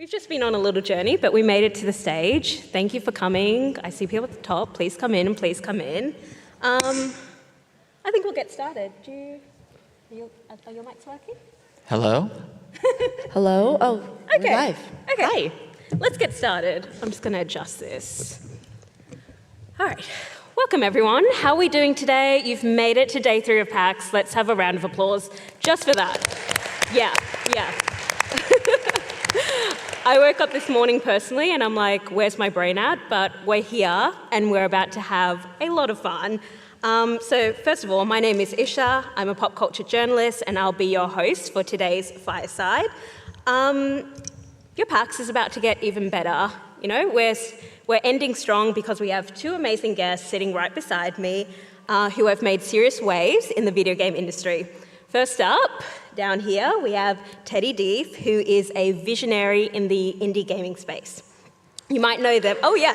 We've just been on a little journey, but we made it to the stage. Thank you for coming. I see people at the top. Please come in and please come in. I think we'll get started. Are your mics working? Hello? Hello? Oh, okay. We're live. Okay. Hi. Let's get started. I'm just going to adjust this. All right. Welcome, everyone. How are we doing today? You've made it to day 3 of PAX. Let's have a round of applause just for that. Yeah. I woke up this morning personally and I'm like, where's my brain at? But we're here and we're about to have a lot of fun. So first of all, my name is Isha. I'm a pop culture journalist and I'll be your host for today's Fireside. Your PAX is about to get even better. You know, we're ending strong because we have 2 amazing guests sitting right beside me who have made serious waves in the video game industry. First up, down here, we have Dief, who is a visionary in the indie gaming space. You might know them. Oh, yeah.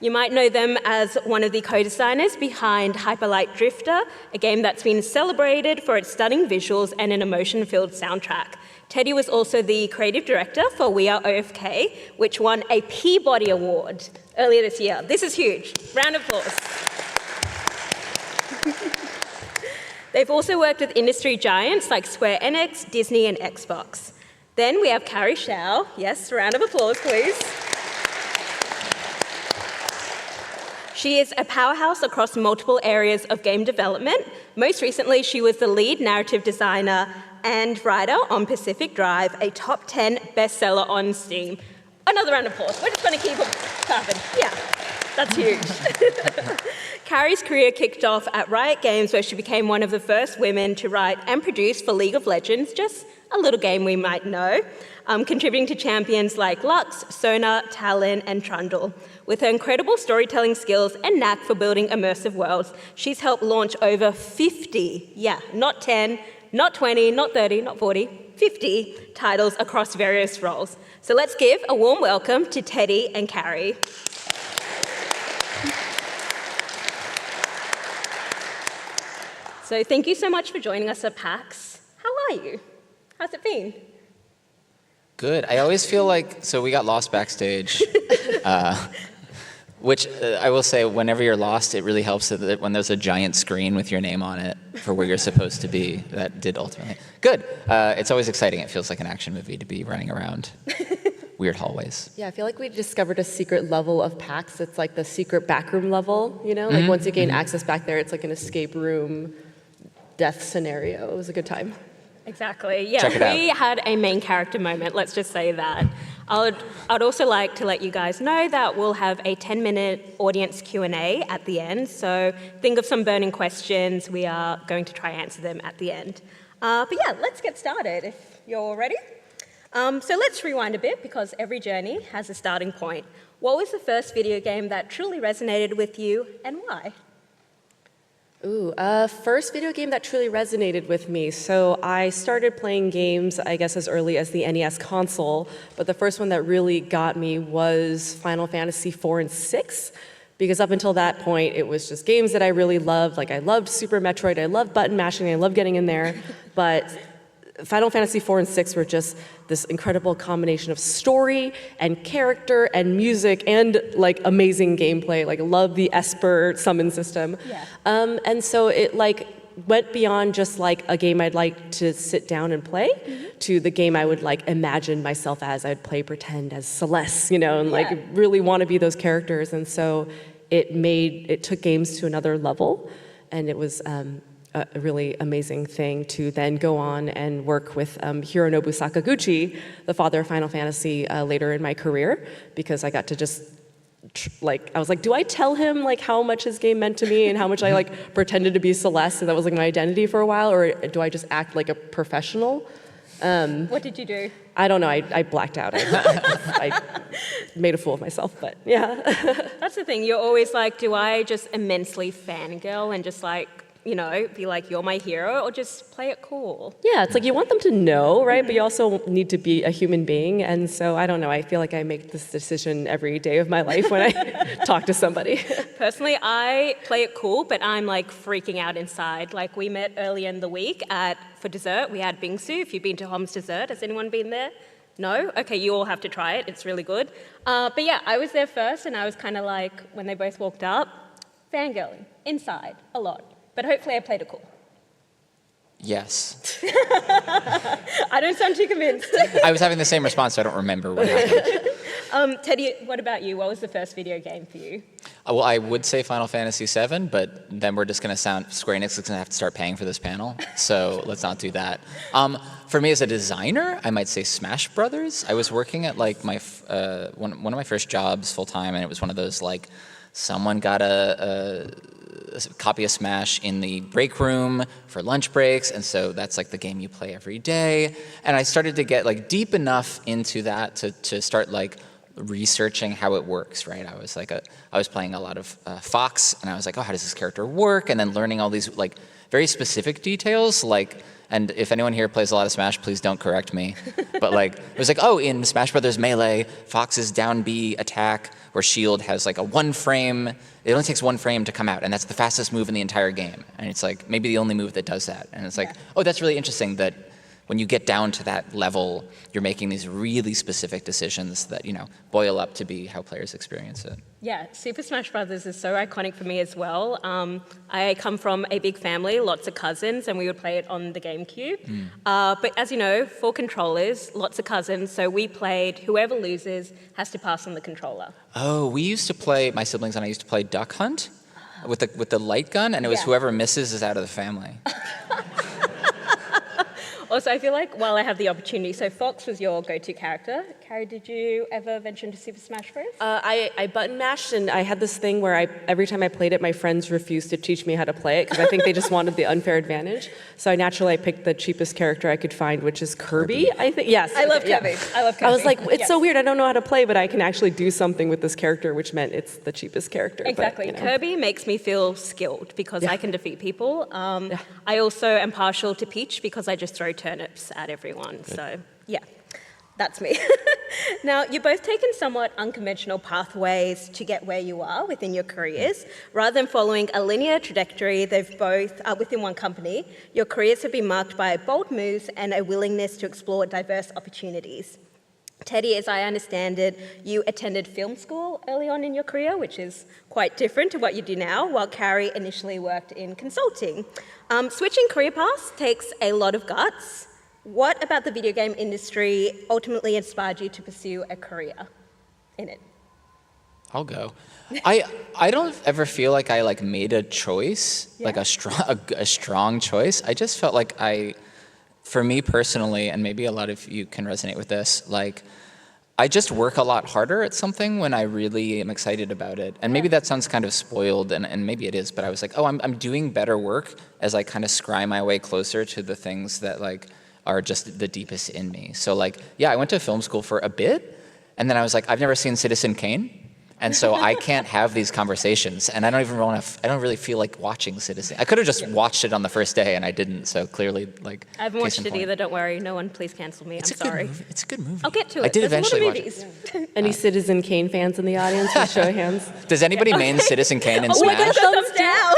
You might know them as one of the co-designers behind Hyperlight Drifter, a game that's been celebrated for its stunning visuals and an emotion-filled soundtrack. Teddy was also the creative director for We Are OFK, which won a Peabody Award earlier this year. This is huge. Round of applause. They've also worked with industry giants like Square Enix, Disney, and Xbox. Then we have Karrie Shao. Yes, round of applause, please. She is a powerhouse across multiple areas of game development. Most recently, she was the lead narrative designer and writer on Pacific Drive, a top 10 bestseller on Steam. Another round of applause. We're just going to keep it clapping. Yeah, that's huge. Karrie's career kicked off at Riot Games, where she became one of the first women to write and produce for League of Legends, just a little game we might know, contributing to champions like Lux, Sona, Talon, and Trundle. With her incredible storytelling skills and knack for building immersive worlds, she's helped launch over 50, not 10, not 20, not 30, not 40, 50 titles across various roles. So let's give a warm welcome to Teddy and Karrie. So thank you so much for joining us at PAX. How are you? How's it been? Good. I always feel like, so we got lost backstage, which I will say, whenever you're lost, it really helps that when there's a giant screen with your name on it for where you're supposed to be. That did ultimately. Good. It's always exciting. It feels like an action movie to be running around weird hallways. Yeah, I feel like we discovered a secret level of PAX. It's like the secret backroom level, you know? Like once you gain access back there, it's like an escape room death scenario. It was a good time. Exactly. Yeah, we had a main character moment, let's just say that. I'd also like to let you guys know that we'll have a 10-minute audience Q&A at the end, so think of some burning questions. We are going to try and answer them at the end. But yeah, let's get started if you're all ready. So let's rewind a bit because every journey has a starting point. What was the first video game that truly resonated with you and why? First video game that truly resonated with me. So I started playing games, I guess, as early as the NES console, but the first one that really got me was Final Fantasy 4 and 6, because up until that point, it was just games that I really loved. Like, I loved Super Metroid, I loved button mashing, I loved getting in there, but Final Fantasy 4 and 6 were just this incredible combination of story and character and music and like amazing gameplay. Like, I love the Esper summon system. Yeah. And so it like went beyond just like a game I'd like to sit down and play to the game I would like imagine myself as. I'd play pretend as Celeste, you know, and like really want to be those characters. And so it took games to another level, and it was a really amazing thing to then go on and work with Hironobu Sakaguchi, the father of Final Fantasy, later in my career, because I got to just, I was like, do I tell him like how much his game meant to me and how much I like pretended to be Celeste and that was like my identity for a while, or do I just act like a professional? What did you do? I don't know, I blacked out. I made a fool of myself, but yeah. That's the thing, you're always like, do I just immensely fangirl and just like you know, be like, you're my hero, or just play it cool. Yeah, it's like you want them to know, right? But you also need to be a human being. And so I don't know, I feel like I make this decision every day of my life when I talk to somebody. Personally, I play it cool, but I'm like freaking out inside. Like we met earlier in the week for dessert. We had bingsu. If you've been to Hom's Dessert, has anyone been there? No? Okay, you all have to try it. It's really good. But yeah, I was there first, and I was kind of like, when they both walked up, fangirling inside a lot. But hopefully I played it cool. Yes. I don't sound too convinced. I was having the same response, so I don't remember what happened. Teddy, what about you? What was the first video game for you? Well, I would say Final Fantasy VII, but then we're just going to Square Enix is going to have to start paying for this panel, so let's not do that. For me as a designer, I might say Smash Brothers. I was working at like my one of my first jobs full time, and it was one of those like someone got a copy of Smash in the break room for lunch breaks, and so that's like the game you play every day. And I started to get like deep enough into that to start like researching how it works, right? I was playing a lot of Fox, and I was like, oh, how does this character work? And then learning all these like very specific details, like, and if anyone here plays a lot of Smash, please don't correct me. But like, it was like, oh, in Smash Brothers Melee, Fox's down B attack or shield has like a 1 frame. It only takes 1 frame to come out, and that's the fastest move in the entire game. And it's like maybe the only move that does that. And it's like, oh, that's really interesting that when you get down to that level, you're making these really specific decisions that, you know, boil up to be how players experience it. Yeah, Super Smash Brothers is so iconic for me as well. I come from a big family, lots of cousins, and we would play it on the GameCube. But as you know, 4 controllers, lots of cousins, so we played whoever loses has to pass on the controller. Oh, we used to play, my siblings and I used to play Duck Hunt with the light gun, and it was whoever misses is out of the family. Also, I feel like while I have the opportunity, so Fox was your go-to character. Karrie, did you ever venture into Super Smash Bros? I button mashed, and I had this thing where every time I played it, my friends refused to teach me how to play it because I think they just wanted the unfair advantage. So I picked the cheapest character I could find, which is Kirby. I think yes. I love Kirby. I love Kirby. I was like, it's so weird. I don't know how to play, but I can actually do something with this character, which meant it's the cheapest character. Exactly. But, Kirby makes me feel skilled because I can defeat people. I also am partial to Peach because I just throw turnips at everyone. Good. So yeah, that's me. Now, you've both taken somewhat unconventional pathways to get where you are within your careers. Rather than following a linear trajectory, they've both, within one company, your careers have been marked by bold moves and a willingness to explore diverse opportunities. Teddy, as I understand it, you attended film school early on in your career, which is quite different to what you do now, while Karrie initially worked in consulting. Switching career paths takes a lot of guts. What about the video game industry ultimately inspired you to pursue a career in it? I'll go. I don't ever feel like I like made a choice, like a strong choice. I just felt like for me personally, and maybe a lot of you can resonate with this, like I just work a lot harder at something when I really am excited about it. And maybe that sounds kind of spoiled, and maybe it is, but I was like, oh, I'm doing better work as I kind of scry my way closer to the things that like are just the deepest in me. So like, yeah, I went to film school for a bit, and then I was like, I've never seen Citizen Kane. And so I can't have these conversations, and I don't really feel like watching Citizen. I could have just watched it on the first day, and I didn't. So clearly, like, I haven't watched it either. Don't worry, no one, please cancel me. I'm sorry. It's a good movie. I'll get to it. I did There's eventually a lot watch of it. Any Citizen Kane fans in the audience? Please show of hands. Does anybody main Citizen Kane in Oh, we Smash? got thumbs down.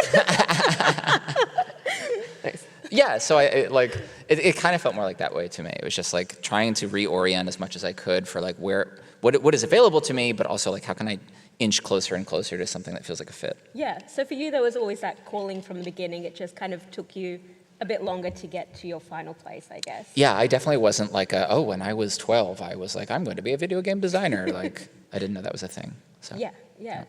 Nice. Yeah, so it kind of felt more like that way to me. It was just like trying to reorient as much as I could for like what is available to me, but also like how can I inch closer and closer to something that feels like a fit. Yeah, so for you there was always that calling from the beginning. It just kind of took you a bit longer to get to your final place, I guess. Yeah, I definitely wasn't like, when I was 12, I was like, I'm going to be a video game designer. Like, I didn't know that was a thing. So. Yeah.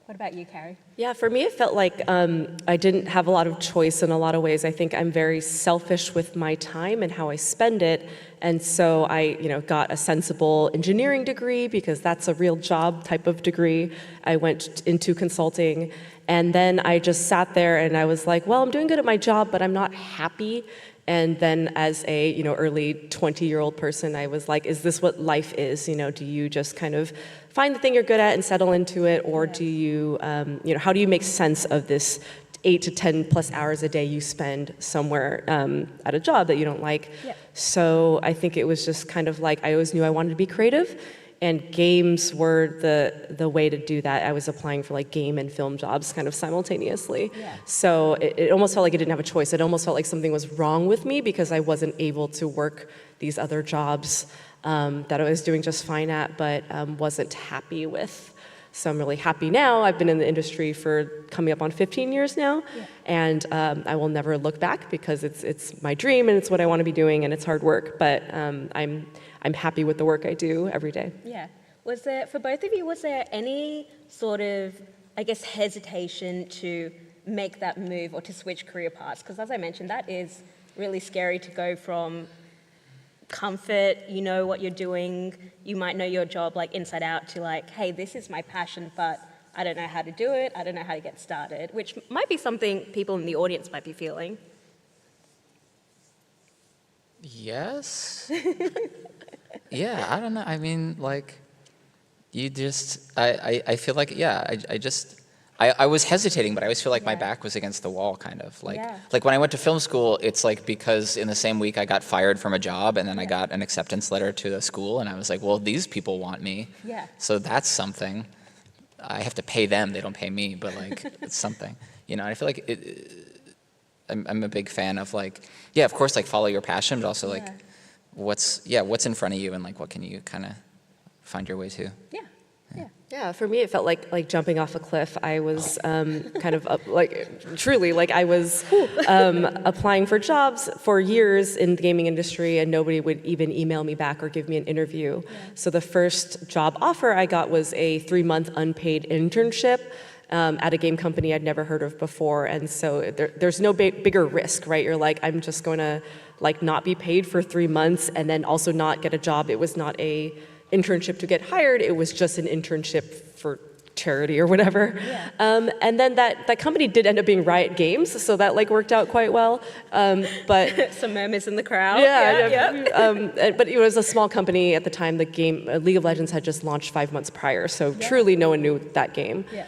What about you, Karrie? Yeah, for me, it felt like I didn't have a lot of choice in a lot of ways. I think I'm very selfish with my time and how I spend it. And so I, got a sensible engineering degree because that's a real job type of degree. I went into consulting, and then I just sat there and I was like, well, I'm doing good at my job, but I'm not happy. And then as a, early 20-year-old person, I was like, is this what life is? Do you just kind of find the thing you're good at and settle into it? Or do you, how do you make sense of this 8 to 10 plus hours a day you spend somewhere at a job that you don't like. Yeah. So I think it was just kind of like, I always knew I wanted to be creative, and games were the way to do that. I was applying for like game and film jobs kind of simultaneously. Yeah. So it almost felt like I didn't have a choice. It almost felt like something was wrong with me because I wasn't able to work these other jobs that I was doing just fine at, but wasn't happy with. So I'm really happy now. I've been in the industry for coming up on 15 years now, and I will never look back because it's my dream and it's what I want to be doing and it's hard work. But I'm happy with the work I do every day. Yeah. Was there, for both of you, was there any sort of, I guess, hesitation to make that move or to switch career paths? Because as I mentioned, that is really scary to go from comfort, you know what you're doing, you might know your job like inside out, to like, hey, this is my passion, but I don't know how to do it, I don't know how to get started, which might be something people in the audience might be feeling. Yes. Yeah, I don't know. I mean, like, you just, I feel like, yeah, I was hesitating, but I always feel like my back was against the wall, kind of. Like when I went to film school, it's like because in the same week I got fired from a job, and then I got an acceptance letter to a school, and I was like, well, these people want me. Yeah. So that's something. I have to pay them, they don't pay me, but like, it's something. You know, I feel like I'm a big fan of like, yeah, of course, like follow your passion, but also like, what's in front of you, and like, what can you kind of find your way to? Yeah. Yeah, for me, it felt like jumping off a cliff. I was kind of truly, like I was applying for jobs for years in the gaming industry, and nobody would even email me back or give me an interview. Yeah. So the first job offer I got was a 3-month unpaid internship at a game company I'd never heard of before. And so there's no bigger risk, right? You're like, I'm just going to like not be paid for 3 months and then also not get a job. It was not a internship to get hired, it was just an internship for charity or whatever. Yeah. And then that company did end up being Riot Games, so that like worked out quite well. But some murmurs in the crowd. But it was a small company at the time. The game League of Legends had just launched 5 months prior, so truly no one knew that game. Yeah.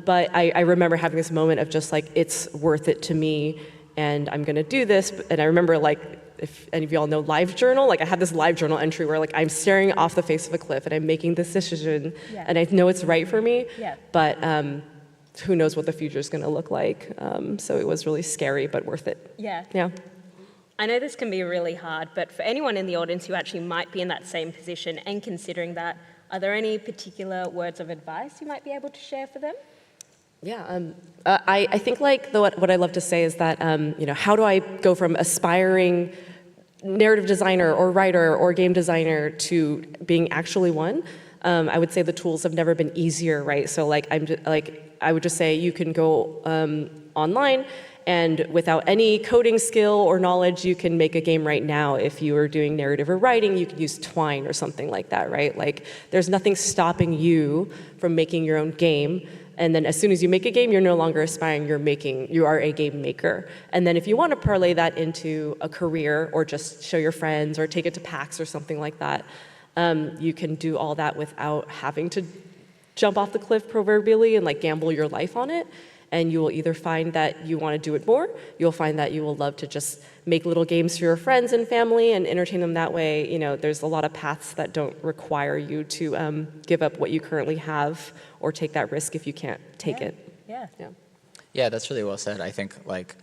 But I remember having this moment of just like, it's worth it to me, and I'm gonna do this. And I remember like, if any of y'all know LiveJournal, like I had this LiveJournal entry where like I'm staring off the face of a cliff and I'm making this decision, and I know it's right for me, but who knows what the future is going to look like. So it was really scary, but worth it. Yeah. I know this can be really hard, but for anyone in the audience who actually might be in that same position and considering that, are there any particular words of advice you might be able to share for them? Yeah, I think like what I love to say is that, you know, how do I go from aspiring narrative designer or writer or game designer to being actually one? I would say the tools have never been easier, right? So like I would just say you can go online, and without any coding skill or knowledge, you can make a game right now. If you are doing narrative or writing, you could use Twine or something like that, right? Like there's nothing stopping you from making your own game. And then as soon as you make a game, you're no longer aspiring, you are a game maker. And then if you want to parlay that into a career or just show your friends or take it to PAX or something like that, you can do all that without having to jump off the cliff proverbially and like gamble your life on it. And you will either find that you want to do it more, you'll find that you will love to just make little games for your friends and family and entertain them that way. You know, there's a lot of paths that don't require you to give up what you currently have or take that risk if you can't take it. Yeah, that's really well said. I think like,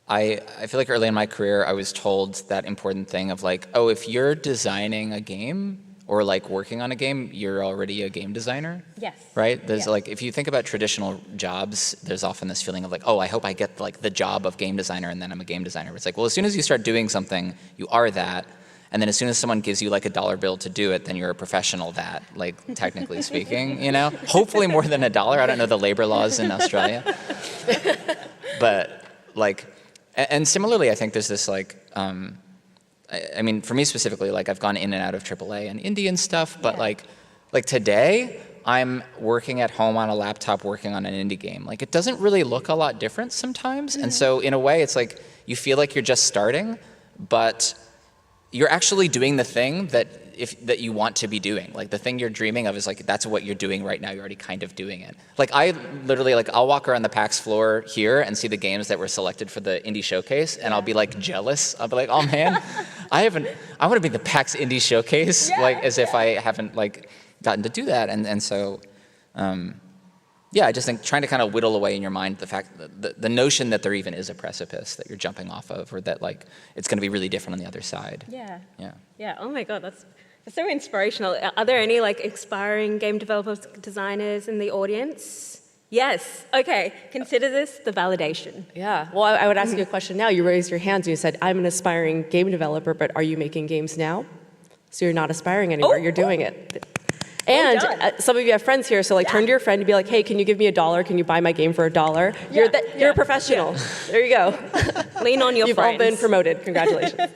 I feel like early in my career, I was told that important thing of like, oh, if you're designing a game or like working on a game, you're already a game designer. Yes. Right? There's like, if you think about traditional jobs, there's often this feeling of like, oh, I hope I get like the job of game designer and then I'm a game designer. It's like, well, as soon as you start doing something, you are that. And then as soon as someone gives you like $1 bill to do it, then you're a professional that, like technically speaking, you know? Hopefully more than $1. I don't know the labor laws in Australia. But like, and similarly, I think there's this like, I mean, for me specifically, like I've gone in and out of AAA and indie and stuff, but like today, I'm working at home on a laptop working on an indie game. Like it doesn't really look a lot different sometimes. And so in a way, it's like you feel like you're just starting, but you're actually doing the thing that that you want to be doing. Like the thing you're dreaming of is like, that's what you're doing right now. You're already kind of doing it. Like I literally, like I'll walk around the PAX floor here and see the games that were selected for the indie showcase, and I'll be like jealous. I'll be like, oh man, I want to be the PAX indie showcase, like as if I haven't like gotten to do that. And so, yeah, I just think trying to kind of whittle away in your mind the fact that the notion that there even is a precipice that you're jumping off of, or that like it's going to be really different on the other side. Yeah. Yeah. Yeah. Oh my God, that's so inspirational. Are there any like aspiring game developers, designers in the audience? Yes. Okay. Consider this the validation. Yeah. Well, I would ask you a question now. You raised your hands and you said, I'm an aspiring game developer, but are you making games now? So you're not aspiring anymore. You're doing it. And some of you have friends here, so like turn to your friend and be like, hey, can you give me $1? Can you buy my game for $1? You're a professional. There you go. Lean on your You've friends. all been promoted. Congratulations.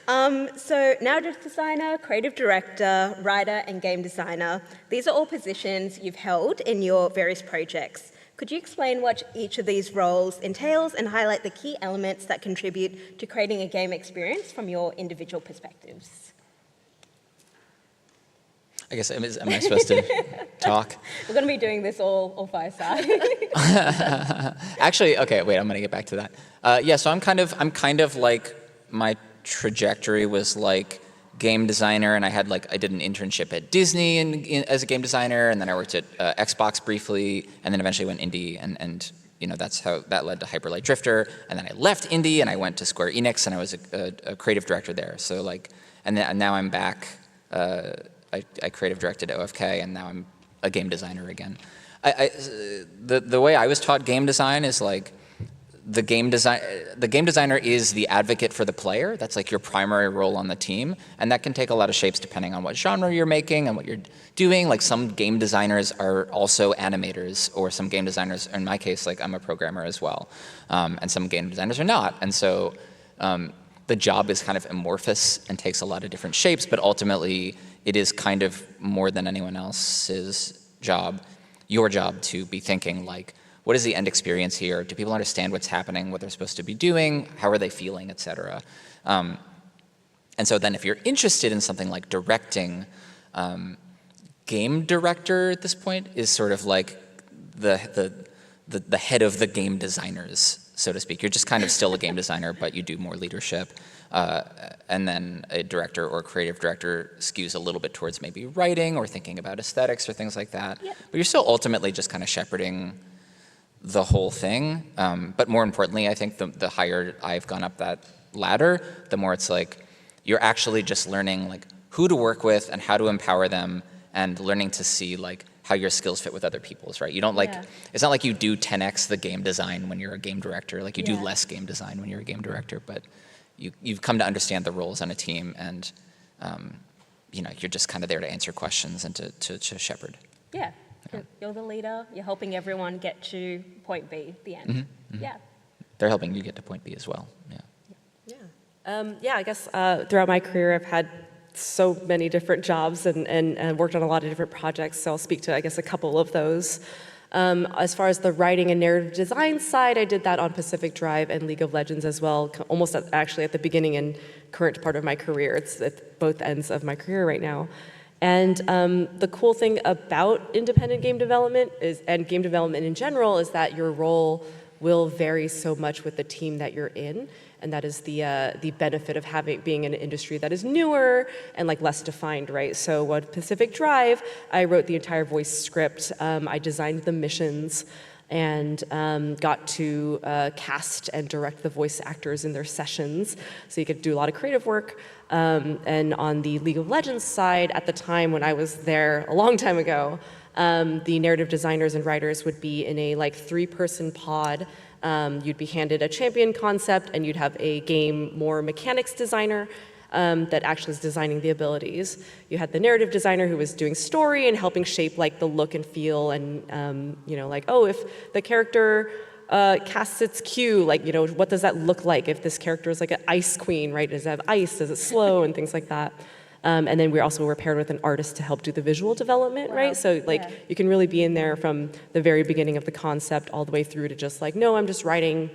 So narrative designer, creative director, writer, and game designer. These are all positions you've held in your various projects. Could you explain what each of these roles entails and highlight the key elements that contribute to creating a game experience from your individual perspectives? I guess, am I supposed to talk? We're going to be doing this all Fireside. Actually, okay, wait, I'm going to get back to that. Yeah, so I'm kind of like, my trajectory was like game designer, and I did an internship at Disney as a game designer, and then I worked at Xbox briefly, and then eventually went indie, and you know, that's how that led to Hyper Light Drifter, and then I left indie and I went to Square Enix, and I was a creative director there. So like, and now I'm back. I creative directed OFK, and now I'm a game designer again. The way I was taught game design is like, the game designer is the advocate for the player. That's like your primary role on the team, and that can take a lot of shapes depending on what genre you're making and what you're doing. Like some game designers are also animators, or some game designers, in my case, like I'm a programmer as well, and some game designers are not. And so the job is kind of amorphous and takes a lot of different shapes, but ultimately it is kind of more than anyone else's job, your job, to be thinking like, what is the end experience here? Do people understand what's happening, what they're supposed to be doing? How are they feeling, et cetera? And so then if you're interested in something like directing, game director at this point is sort of like the head of the game designers, so to speak. You're just kind of still a game designer, but you do more leadership. And then a director or creative director skews a little bit towards maybe writing or thinking about aesthetics or things like that. Yep. But you're still ultimately just kind of shepherding the whole thing. But more importantly, I think the higher I've gone up that ladder, the more it's like you're actually just learning like who to work with and how to empower them, and learning to see like how your skills fit with other people's, right? You don't like, it's not like you do 10x the game design when you're a game director, like you do less game design when you're a game director, but you've come to understand the roles on a team, and you know, you're just kind of there to answer questions and to shepherd. Yeah. You're the leader, you're helping everyone get to point B, the end. Mm-hmm. Yeah. They're helping you get to point B as well, I guess throughout my career I've had so many different jobs and worked on a lot of different projects, so I'll speak to, I guess, a couple of those. As far as the writing and narrative design side, I did that on Pacific Drive and League of Legends as well, almost actually at the beginning and current part of my career. It's at both ends of my career right now. And the cool thing about independent game development and game development in general is that your role will vary so much with the team that you're in. And that is the benefit of being in an industry that is newer and like less defined, right? So with Pacific Drive, I wrote the entire voice script. I designed the missions and got to cast and direct the voice actors in their sessions. So you could do a lot of creative work. And on the League of Legends side, at the time when I was there a long time ago, the narrative designers and writers would be in a like 3-person pod. You'd be handed a champion concept, and you'd have a game more mechanics designer that actually is designing the abilities. You had the narrative designer who was doing story and helping shape like the look and feel, and you know, like, oh, if the character casts its Q, like, you know, what does that look like? If this character is like an ice queen, right? Does it have ice? Is it slow? And things like that. And then we also were paired with an artist to help do the visual development, right? So like you can really be in there from the very beginning of the concept all the way through to just like, no, I'm just writing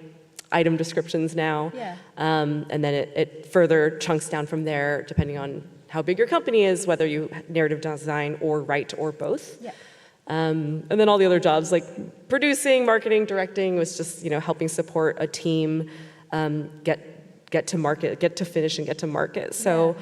item descriptions now. And then it further chunks down from there depending on how big your company is, whether you narrative design or write or both. Yeah. And then all the other jobs like producing, marketing, directing was just helping support a team get to market, get to finish and get to market. So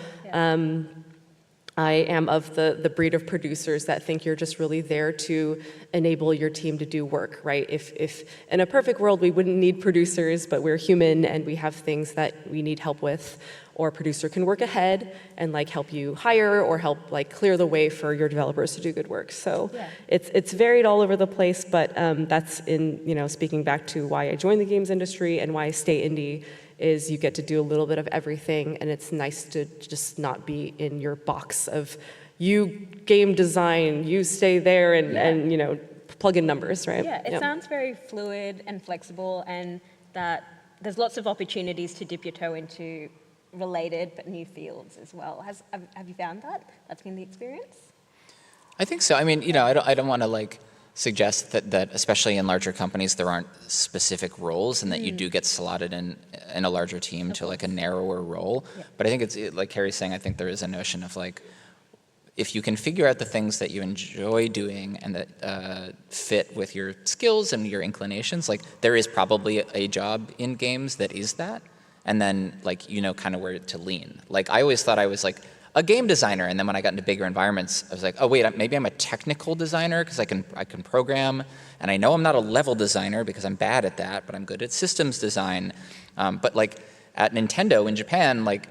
I am of the breed of producers that think you're just really there to enable your team to do work, right? If in a perfect world we wouldn't need producers, but we're human and we have things that we need help with, or a producer can work ahead and like help you hire or help like clear the way for your developers to do good work. So it's varied all over the place, but that's in speaking back to why I joined the games industry and why I stay indie. Is you get to do a little bit of everything, and it's nice to just not be in your box of you game design, you stay there and plug in numbers, right? Yeah, it sounds very fluid and flexible, and that there's lots of opportunities to dip your toe into related but new fields as well. Have you found that? That's been the experience? I think so. I mean, I don't want to like suggest that especially in larger companies there aren't specific roles and that you do get slotted in a larger team to like a narrower role. But I think it's like Karrie's saying, I think there is a notion of like, if you can figure out the things that you enjoy doing and that fit with your skills and your inclinations, like there is probably a job in games that is that, and then like kind of where to lean. Like I always thought I was like a game designer, and then when I got into bigger environments, I was like, oh wait, maybe I'm a technical designer because I can program, and I know I'm not a level designer because I'm bad at that, but I'm good at systems design. But like at Nintendo in Japan, like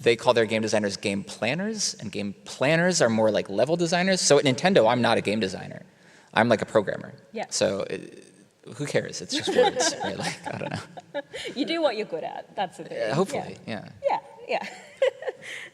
they call their game designers game planners, and game planners are more like level designers. So at Nintendo, I'm not a game designer. I'm like a programmer. Yeah. So who cares? It's just words, right? Like, I don't know. You do what you're good at. That's the thing. Hopefully, yeah. Yeah.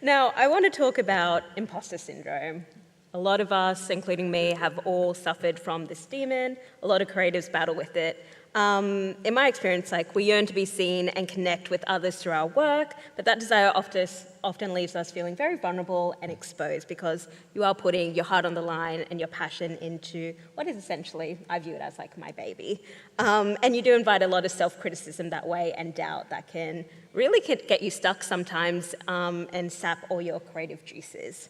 Now, I want to talk about imposter syndrome. A lot of us, including me, have all suffered from this demon. A lot of creatives battle with it. In my experience, like, we yearn to be seen and connect with others through our work, but that desire often leaves us feeling very vulnerable and exposed because you are putting your heart on the line and your passion into what is essentially, I view it as like my baby. And you do invite a lot of self-criticism that way and doubt that can really get you stuck sometimes and sap all your creative juices.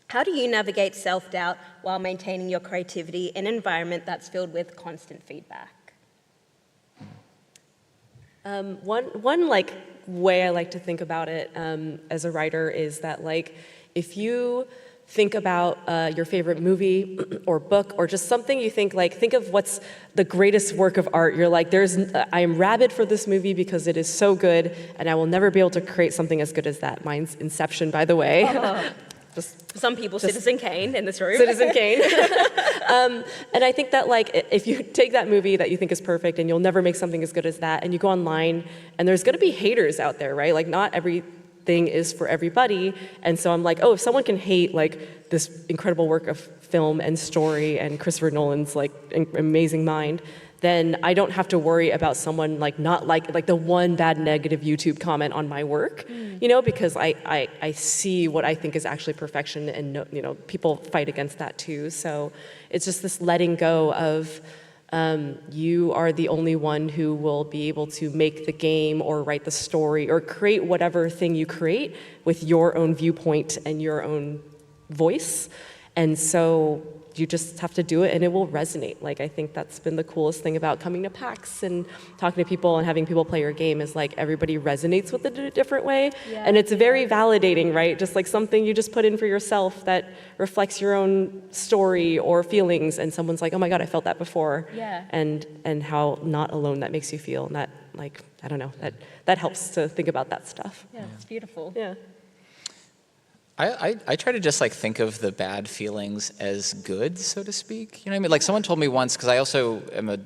How do you navigate self-doubt while maintaining your creativity in an environment that's filled with constant feedback? One like way I like to think about it as a writer is that like if you think about your favorite movie or book or just something you think of what's the greatest work of art. You're like, I am rabid for this movie because it is so good and I will never be able to create something as good as that. Mine's Inception, by the way. Some people, Citizen Kane in this room. Citizen Kane. And I think that like if you take that movie that you think is perfect and you'll never make something as good as that, and you go online and there's going to be haters out there, right? Like not everything is for everybody. And so I'm like, oh, if someone can hate like this incredible work of film and story and Christopher Nolan's like amazing mind, then I don't have to worry about someone like not like the one bad negative YouTube comment on my work, because I see what I think is actually perfection, and people fight against that too. So it's just this letting go of you are the only one who will be able to make the game or write the story or create whatever thing you create with your own viewpoint and your own voice. And so you just have to do it and it will resonate. Like, I think that's been the coolest thing about coming to PAX and talking to people and having people play your game is like everybody resonates with it in a different way. Yeah. And it's very validating, right? Just like something you just put in for yourself that reflects your own story or feelings, and someone's like, oh my God, I felt that before. Yeah. And how not alone that makes you feel. And that, like, I don't know, that helps to think about that stuff. Yeah, it's beautiful. Yeah. I try to just like think of the bad feelings as good, so to speak. You know what I mean? Like someone told me once, because I also am a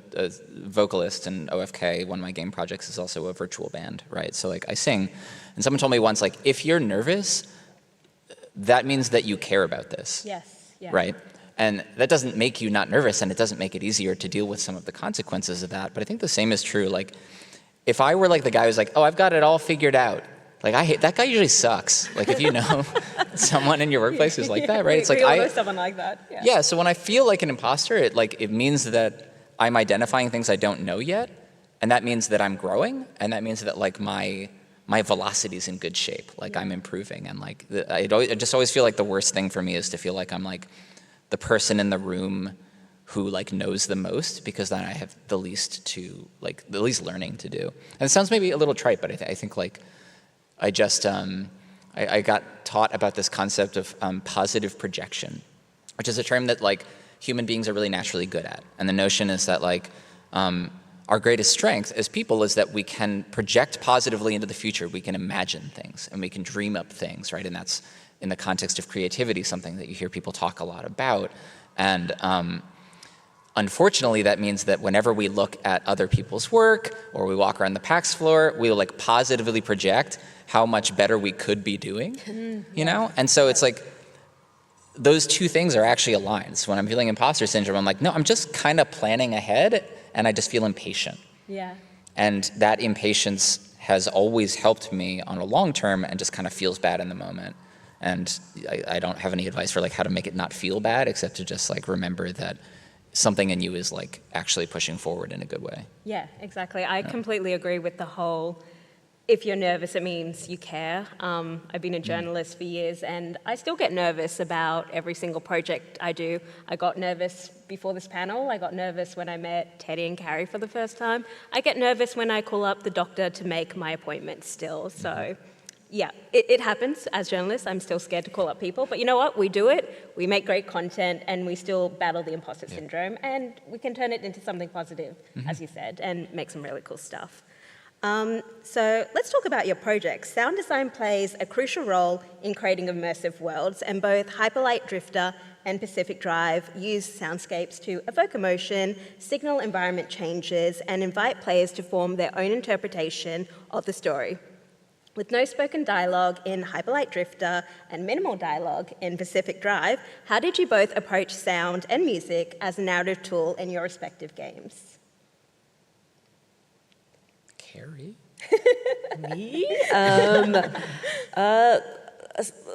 vocalist in OFK, one of my game projects is also a virtual band, right? So like I sing, and someone told me once, like, if you're nervous, that means that you care about this. Yes. Yeah. Right? And that doesn't make you not nervous, and it doesn't make it easier to deal with some of the consequences of that. But I think the same is true. Like, if I were like the guy who's like, oh, I've got it all figured out, like, I hate, that guy usually sucks. Like, if you know someone in your workplace who's like that, right? It's like, we all know someone like that. Yeah, so when I feel like an imposter, it means that I'm identifying things I don't know yet, and that means that I'm growing, and that means that, like, my my velocity's in good shape, like I'm improving, and like I just always feel like the worst thing for me is to feel like I'm like the person in the room who like knows the most, because then I have the least learning to do. And it sounds maybe a little trite, but I think like I just I got taught about this concept of positive projection, which is a term that like human beings are really naturally good at, and the notion is that like our greatest strength as people is that we can project positively into the future. We can imagine things and we can dream up things, right? And that's, in the context of creativity, something that you hear people talk a lot about. And unfortunately, that means that whenever we look at other people's work or we walk around the PAX floor, we will like positively project how much better we could be doing, you know? And so it's like, those two things are actually aligned. So when I'm feeling imposter syndrome, I'm like, no, I'm just kind of planning ahead, and I just feel impatient. Yeah. And that impatience has always helped me on a long term, and just kind of feels bad in the moment. And I don't have any advice for like how to make it not feel bad, except to just like remember that something in you is like actually pushing forward in a good way. Yeah, exactly. I completely agree with the whole, if you're nervous, it means you care. I've been a journalist for years, and I still get nervous about every single project I do. I got nervous before this panel. I got nervous when I met Teddy and Karrie for the first time. I get nervous when I call up the doctor to make my appointment still. So yeah, it happens as journalists. I'm still scared to call up people, but you know what? We do it. We make great content, and we still battle the imposter syndrome, and we can turn it into something positive, as you said, and make some really cool stuff. So let's talk about your project. Sound design plays a crucial role in creating immersive worlds, and both Hyperlight Drifter and Pacific Drive use soundscapes to evoke emotion, signal environment changes, and invite players to form their own interpretation of the story. With no spoken dialogue in Hyperlight Drifter and minimal dialogue in Pacific Drive, how did you both approach sound and music as a narrative tool in your respective games? Karrie? Me?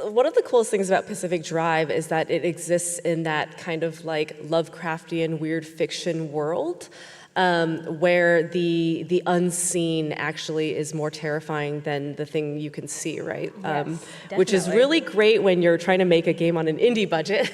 One of the coolest things about Pacific Drive is that it exists in that kind of like Lovecraftian weird fiction world, where the unseen actually is more terrifying than the thing you can see, right? Yes, which is definitely. really great when you're trying to make a game on an indie budget,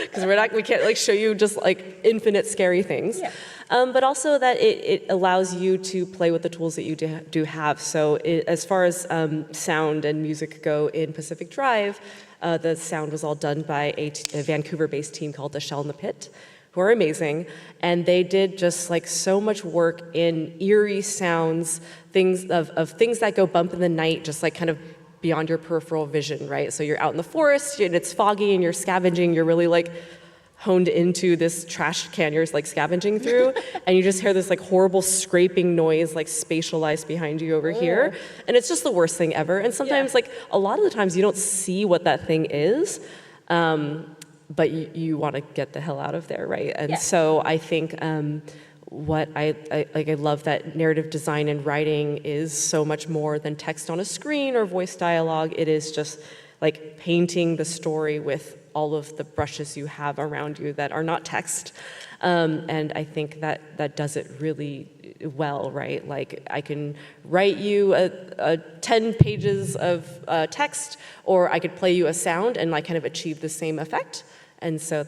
because we can't like show you just like infinite scary things. Yeah. But also that it allows you to play with the tools that you do have. So as far as sound and music go in Pacific Drive, the sound was all done by a Vancouver-based team called The Shell in the Pit, who are amazing. And they did just like so much work in eerie sounds, things that go bump in the night, just like kind of beyond your peripheral vision, right? So you're out in the forest and it's foggy and you're scavenging, you're really like honed into this trash can you're like scavenging through, and you just hear this like horrible scraping noise like spatialized behind you over here, and it's just the worst thing ever. And sometimes like a lot of the times you don't see what that thing is, but you want to get the hell out of there, right? And so I think what I love that narrative design and writing is so much more than text on a screen or voice dialogue. It is just like painting the story with all of the brushes you have around you that are not text. And I think that does it really well, right? Like I can write you a 10 pages of text, or I could play you a sound and like kind of achieve the same effect. And so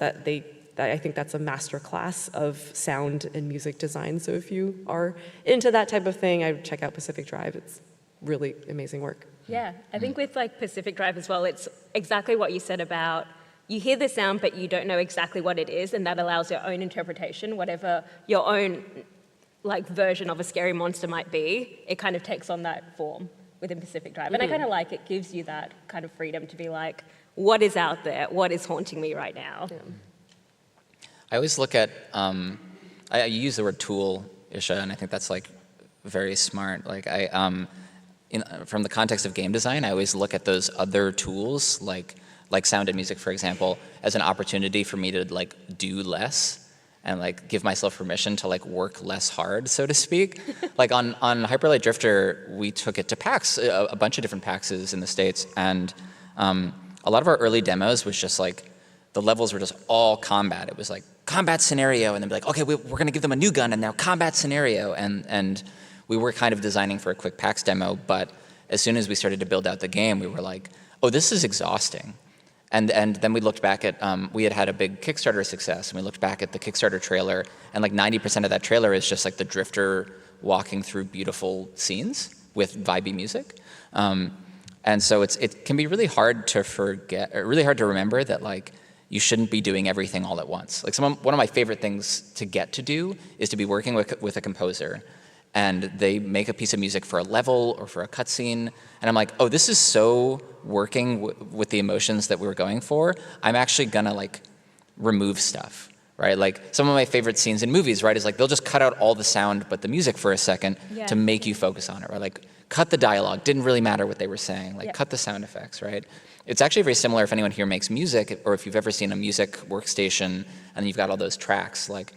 I think that's a master class of sound and music design. So if you are into that type of thing, I would check out Pacific Drive. It's really amazing work. Yeah, I think with like Pacific Drive as well, it's exactly what you said about you hear the sound, but you don't know exactly what it is, and that allows your own interpretation, whatever your own like version of a scary monster might be. It kind of takes on that form within Pacific Drive, and I kind of like it gives you that kind of freedom to be like, what is out there? What is haunting me right now? Yeah. I always look at, I use the word tool, Isha, and I think that's like very smart. Like from the context of game design, I always look at those other tools, like sound and music, for example, as an opportunity for me to like do less and like give myself permission to like work less hard, so to speak. Like on Hyperlight Drifter, we took it to PAX, a bunch of different PAXs in the States, and a lot of our early demos was just like, the levels were just all combat. It was like combat scenario, and then be like, okay, we're gonna give them a new gun, and now combat scenario, and we were kind of designing for a quick PAX demo, but as soon as we started to build out the game, we were like, oh, this is exhausting. And then we looked back at, we had a big Kickstarter success, and we looked back at the Kickstarter trailer, and like 90% of that trailer is just like the drifter walking through beautiful scenes with vibey music. And so it can be really hard to forget, or really hard to remember that like you shouldn't be doing everything all at once. Like one of my favorite things to get to do is to be working with a composer, and they make a piece of music for a level or for a cutscene, and I'm like, oh, this is so working with the emotions that we were going for. I'm actually gonna like remove stuff, right? Like some of my favorite scenes in movies, right, is like they'll just cut out all the sound but the music for a second to make you focus on it, right? Like cut the dialogue, didn't really matter what they were saying, like cut the sound effects, right? It's actually very similar if anyone here makes music, or if you've ever seen a music workstation and you've got all those tracks. Like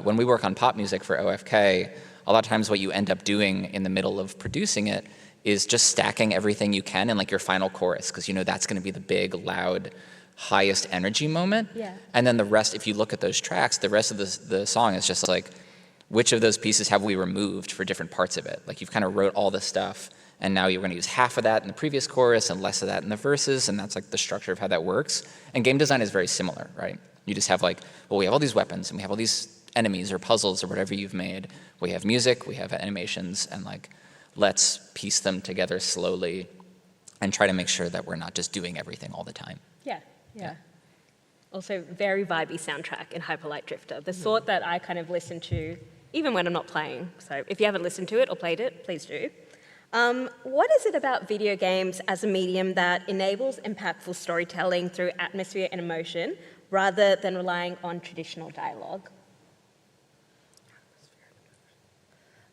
when we work on pop music for OFK, a lot of times what you end up doing in the middle of producing it is just stacking everything you can in like your final chorus, because you know that's gonna be the big, loud, highest energy moment. And then the rest, if you look at those tracks, the rest of the song is just like, which of those pieces have we removed for different parts of it? Like you've kind of wrote all this stuff, and now you're gonna use half of that in the previous chorus and less of that in the verses, and that's like the structure of how that works. And game design is very similar, right? You just have like, well, we have all these weapons, and we have all these enemies or puzzles or whatever you've made. We have music, we have animations, and like, let's piece them together slowly and try to make sure that we're not just doing everything all the time. Yeah. Also, very vibey soundtrack in Hyper Light Drifter, the sort that I kind of listen to even when I'm not playing. So if you haven't listened to it or played it, please do. What is it about video games as a medium that enables impactful storytelling through atmosphere and emotion rather than relying on traditional dialogue?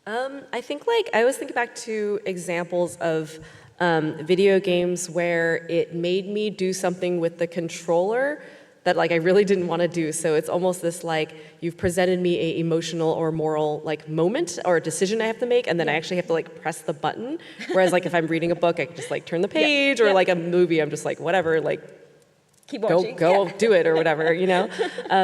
I think like, I always think back to examples of video games where it made me do something with the controller that like I really didn't want to do. So it's almost this like, you've presented me a emotional or moral like moment or a decision I have to make, and then I actually have to like press the button. Whereas like if I'm reading a book, I can just like turn the page, or like a movie, I'm just like, whatever, like keep watching. Go do it or whatever, you know?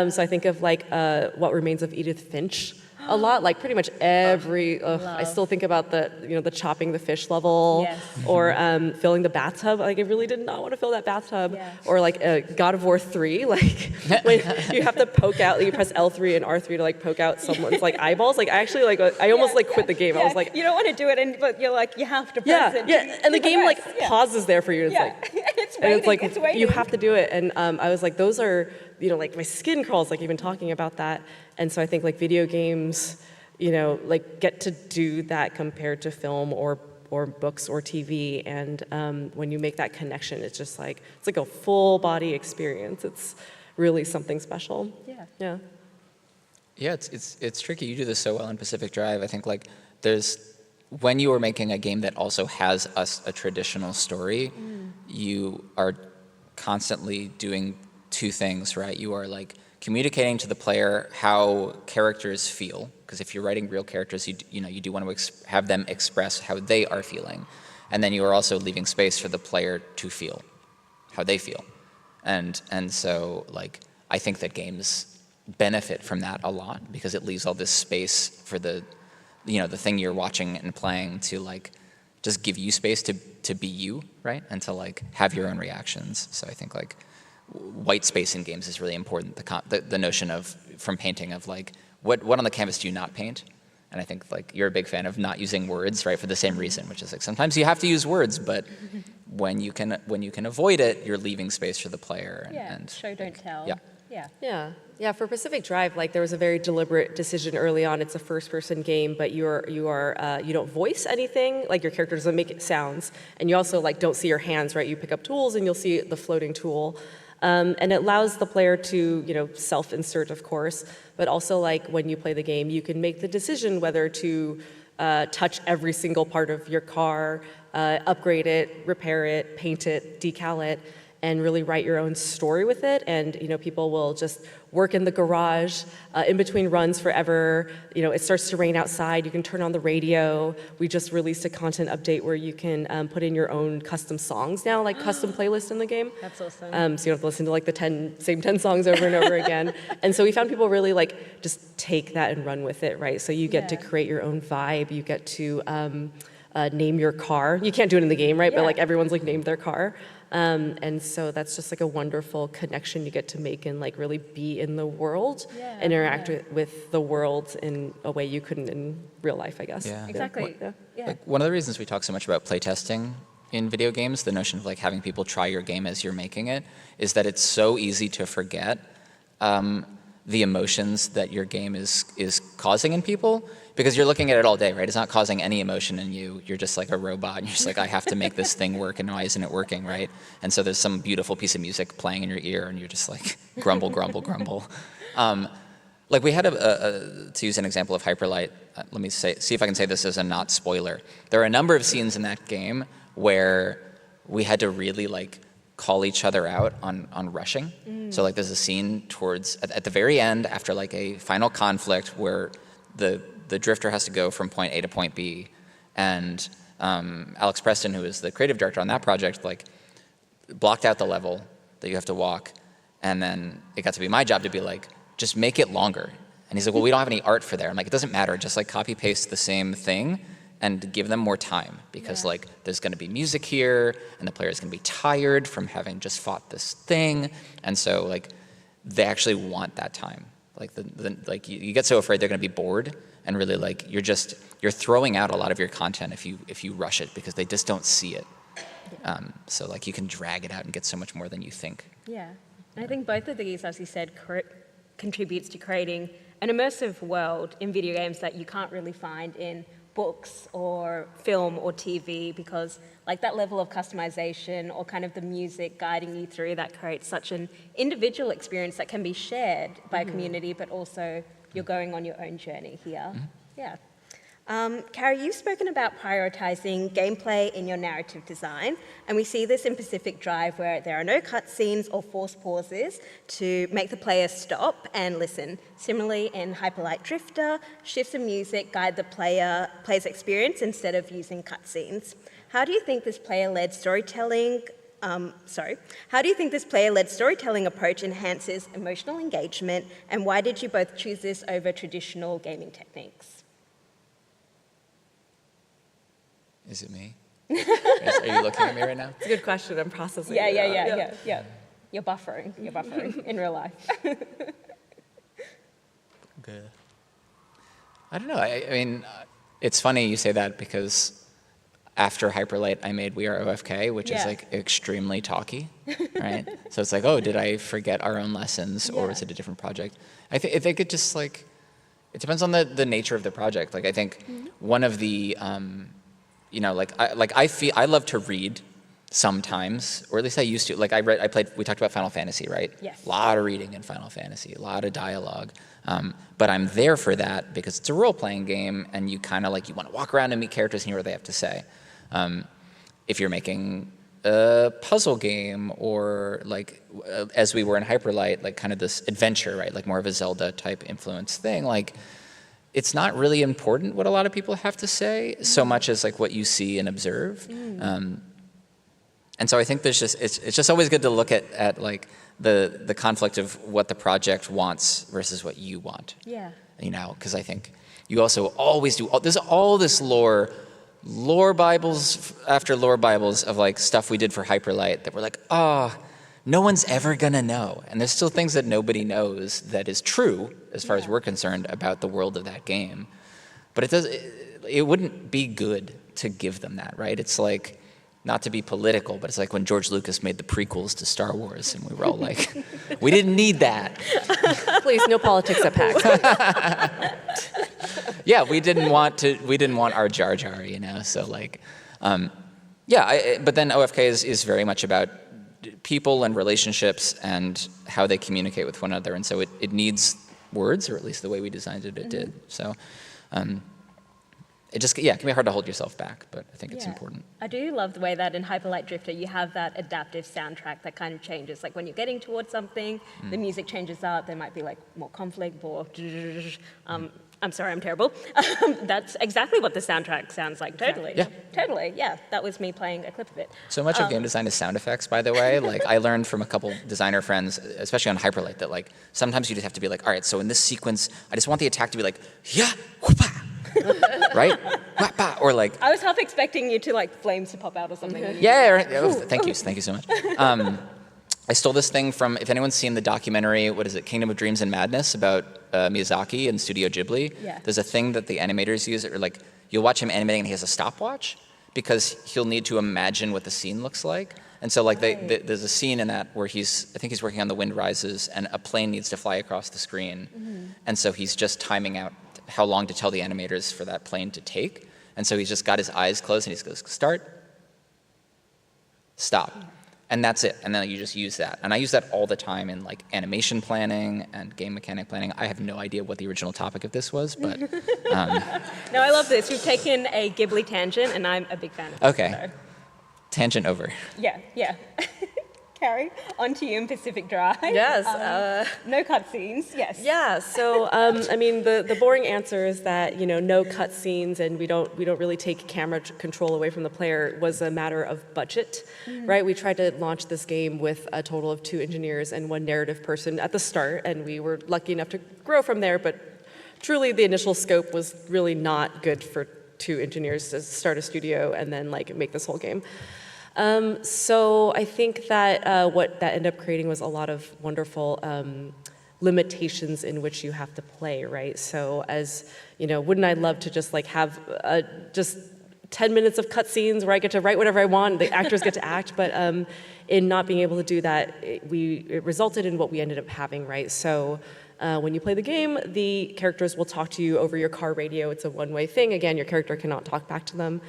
So I think of like What Remains of Edith Finch a lot, like pretty much every, I still think about the, you know, the chopping the fish level, or filling the bathtub. Like I really did not want to fill that bathtub. Or like God of War 3, like when you have to poke out, like, you press L3 and R3 to like poke out someone's like eyeballs. Like I actually like, I almost like quit the game. I was like, you don't want to do it, but you're like, you have to press it. And the game like pauses there for you. It's like, it's waiting, and it's like, it's waiting. you have to do it. And I was like, those are, you know, like my skin crawls, like even talking about that. And so I think like video games, you know, like get to do that compared to film or books or TV. And when you make that connection, it's just like, it's like a full body experience. It's really something special. Yeah. Yeah, it's tricky. You do this so well in Pacific Drive. I think like when you are making a game that also has a traditional story, you are constantly doing two things, right? You are like communicating to the player how characters feel, because if you're writing real characters, you do want to have them express how they are feeling, and then you are also leaving space for the player to feel how they feel, and so like I think that games benefit from that a lot, because it leaves all this space for the thing you're watching and playing to like just give you space to be you, right, and to like have your own reactions. So I think like white space in games is really important. The notion of, from painting, of like, what on the canvas do you not paint? And I think like you're a big fan of not using words, right, for the same reason, which is like sometimes you have to use words, but when you can avoid it, you're leaving space for the player. And show, don't tell. Yeah. For Pacific Drive, like there was a very deliberate decision early on. It's a first-person game, but you don't voice anything. Like your character doesn't make sounds, and you also like don't see your hands, right? You pick up tools, and you'll see the floating tool. And it allows the player to, you know, self-insert, of course, but also like when you play the game, you can make the decision whether to touch every single part of your car, upgrade it, repair it, paint it, decal it. and really write your own story with it. And people will just work in the garage in between runs forever. It starts to rain outside, you can turn on the radio. We just released a content update where you can put in your own custom songs now, like custom playlists in the game. That's awesome. So you don't have to listen to like the same 10 songs over and over again. And so we found people really like just take that and run with it, right? So you get to create your own vibe, you get to name your car. You can't do it in the game, right? But like everyone's like named their car. And so that's just like a wonderful connection you get to make and like really be in the world, interact with the world in a way you couldn't in real life, I guess. Yeah. Exactly. Like one of the reasons we talk so much about playtesting in video games, the notion of like having people try your game as you're making it, is that it's so easy to forget the emotions that your game is causing in people, because you're looking at it all day, right? It's not causing any emotion in you. You're just like a robot, and you're just like, I have to make this thing work, and why isn't it working, right? And so there's some beautiful piece of music playing in your ear, and you're just like, grumble, grumble, grumble. Like we had to use an example of Hyperlight, let me see if I can say this as a not spoiler. There are a number of scenes in that game where we had to really like call each other out on rushing. So like there's a scene at the very end after like a final conflict where the drifter has to go from point A to point B, and Alex Preston, who is the creative director on that project, like blocked out the level that you have to walk, and then it got to be my job to be like, just make it longer. And he's like, well, we don't have any art for there. I'm like, it doesn't matter, just like copy paste the same thing and give them more time, because like there's going to be music here, and the player's going to be tired from having just fought this thing, and so like they actually want that time. Like like you get so afraid they're going to be bored, and really like you're throwing out a lot of your content if you rush it, because they just don't see it. So like you can drag it out and get so much more than you think. Yeah, and I think both of these, as you said, contributes to creating an immersive world in video games that you can't really find in books or film or TV, because like that level of customization or kind of the music guiding you through that creates such an individual experience that can be shared by a community, but also you're going on your own journey here. Yeah. Karrie, you've spoken about prioritizing gameplay in your narrative design, and we see this in Pacific Drive, where there are no cutscenes or forced pauses to make the player stop and listen. Similarly, in Hyperlight Drifter, shifts in music guide the player's experience instead of using cutscenes. How do you think this player-led storytelling approach enhances emotional engagement, and why did you both choose this over traditional gaming techniques? Is it me? Are you looking at me right now? It's a good question. I'm processing. Yeah. You're buffering in real life. Good. I don't know. I mean, it's funny you say that, because after Hyperlight, I made We Are OFK, which is like extremely talky, right? So it's like, oh, did I forget our own lessons, or is it a different project? I think it just like, it depends on the nature of the project. Like I think one of the I love to read sometimes, or at least I used to. Like we talked about Final Fantasy, right? Yes. A lot of reading in Final Fantasy, a lot of dialogue. But I'm there for that because it's a role-playing game, and you kind of like, you want to walk around and meet characters and hear what they have to say. If you're making a puzzle game, or like, as we were in Hyperlight, like kind of this adventure, right? Like more of a Zelda type influence thing, like, it's not really important what a lot of people have to say so much as like what you see and observe. And so I think it's just always good to look at like the conflict of what the project wants versus what you want. Yeah. Because I think you also always do, there's all this lore Bibles after lore Bibles of like stuff we did for Hyperlight that we're like, no one's ever gonna know. And there's still things that nobody knows that is true, as far as we're concerned, about the world of that game. But it wouldn't be good to give them that, right? It's like, not to be political, but it's like when George Lucas made the prequels to Star Wars, and we were all like, we didn't need that. Please, no politics at PAX. Yeah, we didn't want our Jar Jar, so like, but then OFK is very much about people and relationships and how they communicate with one another, and so it needs words, or at least the way we designed it did. So, it just, yeah, it can be hard to hold yourself back, but I think it's important. I do love the way that in Hyper Light Drifter you have that adaptive soundtrack that kind of changes. Like when you're getting towards something, the music changes up. There might be like more conflict, more. I'm sorry, I'm terrible. That's exactly what the soundtrack sounds like. Totally. Yeah. Totally. Yeah. That was me playing a clip of it. So much of game design is sound effects, by the way. Like I learned from a couple designer friends, especially on Hyperlight, that like sometimes you just have to be like, all right, so in this sequence, I just want the attack to be like, yeah, whoop-ah, right? Wah-bah, or like. I was half expecting you to like flames to pop out or something. Yeah, right. Oh, thank you so much. I stole this thing from, if anyone's seen the documentary, what is it, Kingdom of Dreams and Madness, about Miyazaki and Studio Ghibli. Yeah. There's a thing that the animators use, or like, you'll watch him animating and he has a stopwatch, because he'll need to imagine what the scene looks like. And so like there's a scene in that where I think he's working on The Wind Rises, and a plane needs to fly across the screen. And so he's just timing out how long to tell the animators for that plane to take. And so he's just got his eyes closed and he goes, start, stop. And that's it. And then you just use that. And I use that all the time in like animation planning and game mechanic planning. I have no idea what the original topic of this was, but. No, I love this. We've taken a Ghibli tangent, and I'm a big fan of this. Okay. So. Tangent over. Yeah. Karrie, on to you in Pacific Drive. Yes. No cutscenes, yes. Yeah, so I mean, the boring answer is that, you know, no cutscenes, and we don't really take camera control away from the player was a matter of budget, right? We tried to launch this game with a total of 2 engineers and 1 narrative person at the start, and we were lucky enough to grow from there, but truly the initial scope was really not good for 2 engineers to start a studio and then like make this whole game. So I think that what that ended up creating was a lot of wonderful limitations in which you have to play, right? So as, you know, wouldn't I love to just like have just 10 minutes of cutscenes where I get to write whatever I want, the actors get to act, but in not being able to do that, it resulted in what we ended up having, right? So when you play the game, the characters will talk to you over your car radio. It's a one-way thing. Again, your character cannot talk back to them.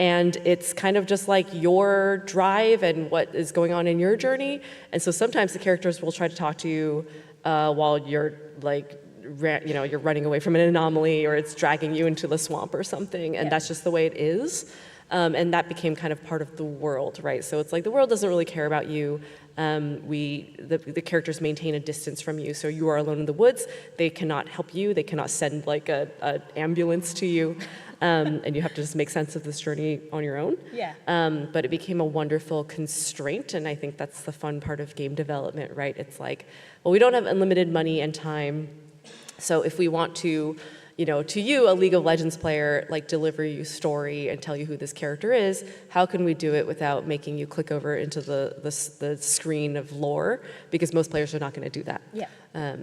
And it's kind of just like your drive and what is going on in your journey. And so sometimes the characters will try to talk to you while you're like, you're running away from an anomaly, or it's dragging you into the swamp or something. And that's just the way it is. And that became kind of part of the world, right? So it's like the world doesn't really care about you. The characters maintain a distance from you, so you are alone in the woods. They cannot help you. They cannot send like an ambulance to you. And you have to just make sense of this journey on your own. Yeah. But it became a wonderful constraint, and I think that's the fun part of game development, right? It's like, well, we don't have unlimited money and time, so if we want to, you know, to you, a League of Legends player, like deliver you story and tell you who this character is, how can we do it without making you click over into the screen of lore? Because most players are not going to do that. Yeah.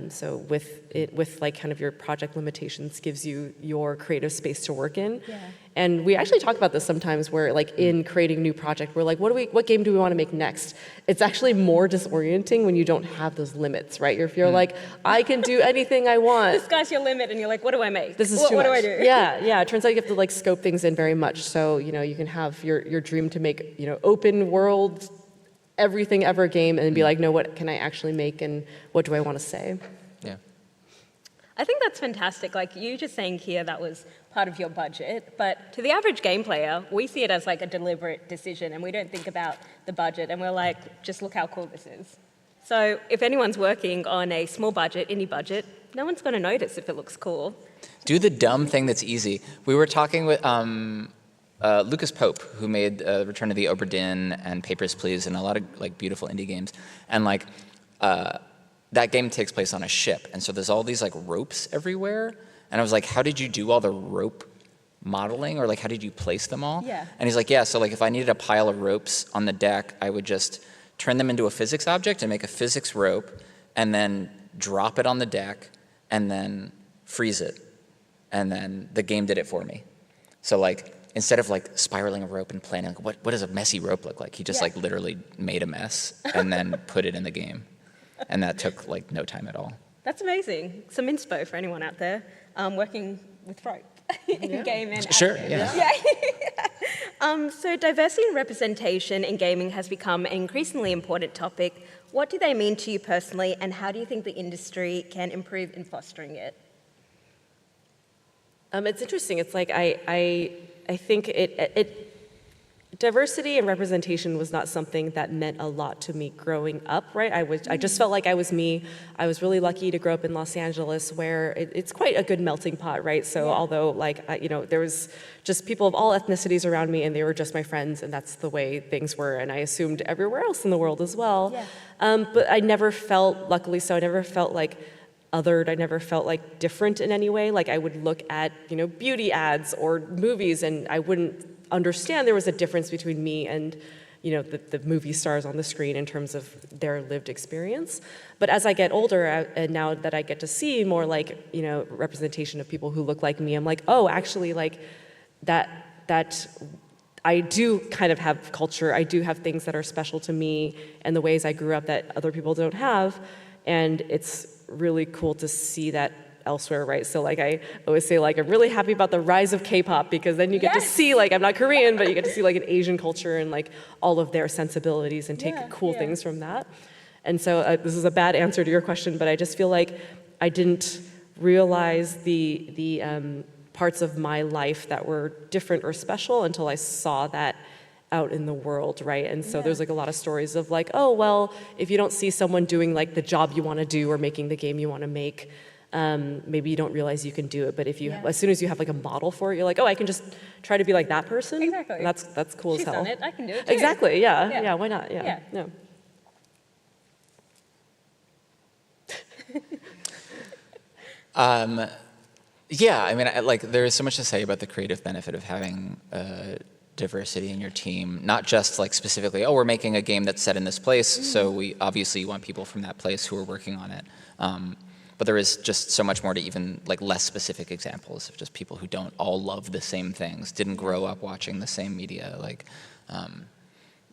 So with like kind of your project limitations gives you your creative space to work in. Yeah. And we actually talk about this sometimes where like in creating a new project, we're like, what game do we want to make next? It's actually more disorienting when you don't have those limits, right? If you're like, I can do anything I want. The sky's your limit, and you're like, what do I make? This is what too much. do I do? Yeah. It turns out you have to like scope things in very much. So, you know, you can have your dream to make, you know, open world, everything ever game, and be like, no, what can I actually make, and what do I want to say? Yeah. I think that's fantastic. Like you just saying here, that was part of your budget, but to the average game player, we see it as like a deliberate decision, and we don't think about the budget, and we're like, just look how cool this is. So if anyone's working on a small budget, indie budget, no one's going to notice if it looks cool. Do the dumb thing that's easy. We were talking with Lucas Pope, who made Return of the Obra Dinn and Papers, Please, and a lot of like beautiful indie games, and like that game takes place on a ship, and so there's all these like ropes everywhere, and I was like, how did you do all the rope modeling, or like how did you place them all? Yeah. And he's like, yeah, so like if I needed a pile of ropes on the deck, I would just turn them into a physics object and make a physics rope, and then drop it on the deck, and then freeze it, and then the game did it for me. So like instead of like spiraling a rope and planning, like, what does a messy rope look like? He just like literally made a mess and then put it in the game. And that took like no time at all. That's amazing. Some inspo for anyone out there working with rope in game and Sure, admin. yeah. So diversity and representation in gaming has become an increasingly important topic. What do they mean to you personally, and how do you think the industry can improve in fostering it? It's interesting. It's like I think diversity and representation was not something that meant a lot to me growing up, right? I just felt like I was me. I was really lucky to grow up in Los Angeles, where it's quite a good melting pot, right? So although there was just people of all ethnicities around me, and they were just my friends, and that's the way things were, and I assumed everywhere else in the world as well. But I never felt, luckily so, I never felt like othered. I never felt like different in any way. Like I would look at beauty ads or movies, and I wouldn't understand there was a difference between me and the movie stars on the screen in terms of their lived experience. But as I get older, and now that I get to see more representation of people who look like me, I'm like, oh, actually, like that I do kind of have culture. I do have things that are special to me and the ways I grew up that other people don't have, and it's really cool to see that elsewhere, right? So like I always say, like I'm really happy about the rise of K-pop, because then you get to see, like I'm not Korean, but you get to see like an Asian culture and like all of their sensibilities and take cool things from that. And so this is a bad answer to your question, but I just feel like I didn't realize the parts of my life that were different or special until I saw that out in the world, right? And so there's like a lot of stories of like, oh, well, if you don't see someone doing like the job you want to do or making the game you want to make, maybe you don't realize you can do it, but if you, as soon as you have like a model for it, you're like, oh, I can just try to be like that person. Exactly. And that's cool She's as hell. done it. I can do it too. Exactly. Yeah. Why not? Yeah. Yeah, I mean, there is so much to say about the creative benefit of having diversity in your team, not just like specifically, oh, we're making a game that's set in this place, so we obviously want people from that place who are working on it. But there is just so much more to even like less specific examples of just people who don't all love the same things, didn't grow up watching the same media. Like,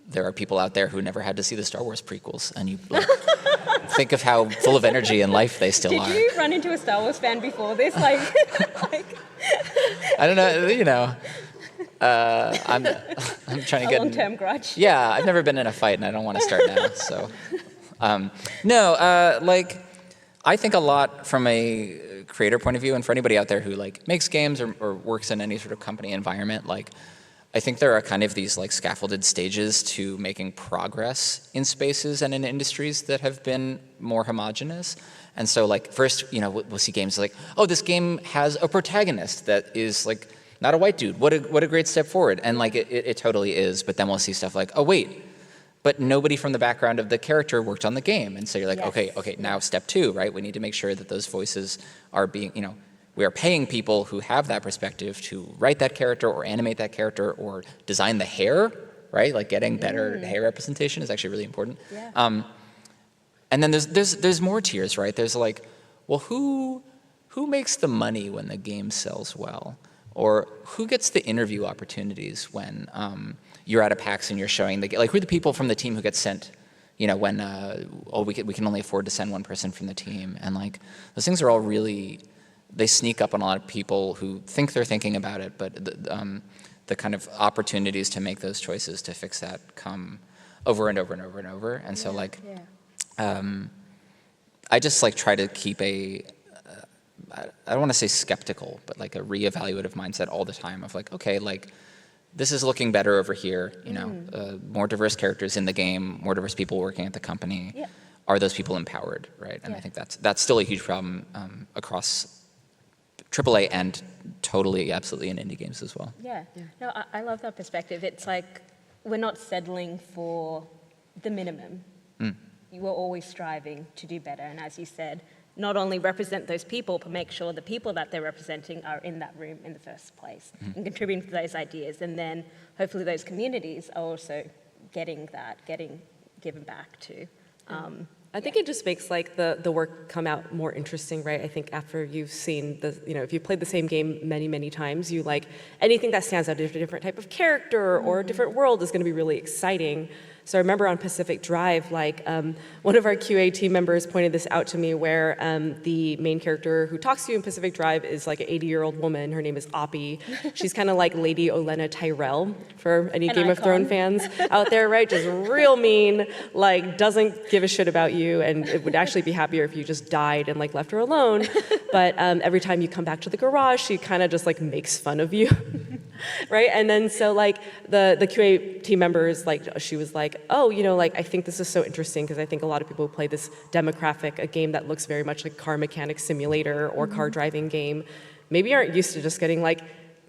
there are people out there who never had to see the Star Wars prequels, and you like, think of how full of energy and life they still are. Did you run into a Star Wars fan before this? Like I don't know. I'm trying to get a long-term grudge. Yeah, I've never been in a fight, and I don't want to start now. So, I think a lot from a creator point of view, and for anybody out there who like makes games or works in any sort of company environment, like I think there are kind of these like scaffolded stages to making progress in spaces and in industries that have been more homogenous. And so like first, we'll see games like, oh, this game has a protagonist that is like not a white dude. What a great step forward. And like it totally is. But then we'll see stuff like, oh wait, but nobody from the background of the character worked on the game. And so you're like, okay, now step 2, right? We need to make sure that those voices are being, we are paying people who have that perspective to write that character or animate that character or design the hair, right? Like getting better hair representation is actually really important. Yeah. And then there's more tiers, right? There's like, well, who makes the money when the game sells well? Or who gets the interview opportunities when you're at a PAX and you're showing the game? Like, who are the people from the team who get sent, when, we can only afford to send one person from the team? And like, those things are all really, they sneak up on a lot of people who think they're thinking about it, but the kind of opportunities to make those choices to fix that come over and over and over and over. And so like, I just like try to keep I don't want to say skeptical, but like a reevaluative mindset all the time of like, okay, like this is looking better over here, more diverse characters in the game, more diverse people working at the company. Yeah. Are those people empowered, right? And I think that's still a huge problem across AAA and totally, absolutely in indie games as well. Yeah. No, I love that perspective. It's like we're not settling for the minimum. You are always striving to do better. And as you said, not only represent those people, but make sure the people that they're representing are in that room in the first place and contributing to those ideas. And then hopefully those communities are also getting given back to. I think it just makes like the work come out more interesting, right? I think after you've seen if you've played the same game many, many times, you like anything that stands out, a different type of character or a different world is going to be really exciting. So I remember on Pacific Drive, like one of our QA team members pointed this out to me where the main character who talks to you in Pacific Drive is like an 80-year-old woman. Her name is Oppie. She's kind of like Lady Olenna Tyrell for any Game of Thrones fans out there, right? Just real mean, like doesn't give a shit about you, and it would actually be happier if you just died and like left her alone. But every time you come back to the garage, she kind of just like makes fun of you. Right? And then so like the QA team members, like she was like, oh, you know, like I think this is so interesting because I think a lot of people play this demographic, a game that looks very much like car mechanic simulator or car driving game, maybe aren't used to just getting like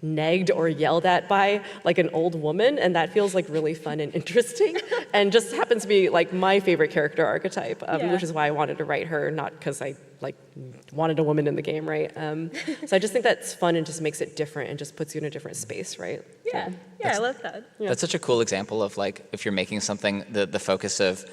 negged or yelled at by like an old woman, and that feels like really fun and interesting and just happens to be like my favorite character archetype, which is why I wanted to write her, not because I like wanted a woman in the game, right? So I just think that's fun and just makes it different and just puts you in a different space, right? Yeah, I love that. That's such a cool example of like if you're making something, the focus of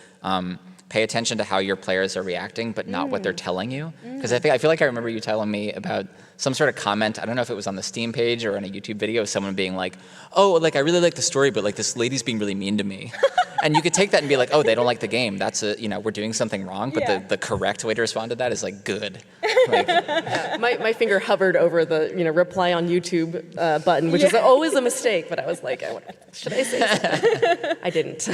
pay attention to how your players are reacting, but not what they're telling you. Because I feel like I remember you telling me about some sort of comment. I don't know if it was on the Steam page or on a YouTube video of someone being like, "Oh, like I really like the story, but like this lady's being really mean to me." And you could take that and be like, "Oh, they don't like the game. That's we're doing something wrong." But the correct way to respond to that is like good. Like, my finger hovered over the reply on YouTube button, which is always a mistake. But I was like, should I say something? I didn't.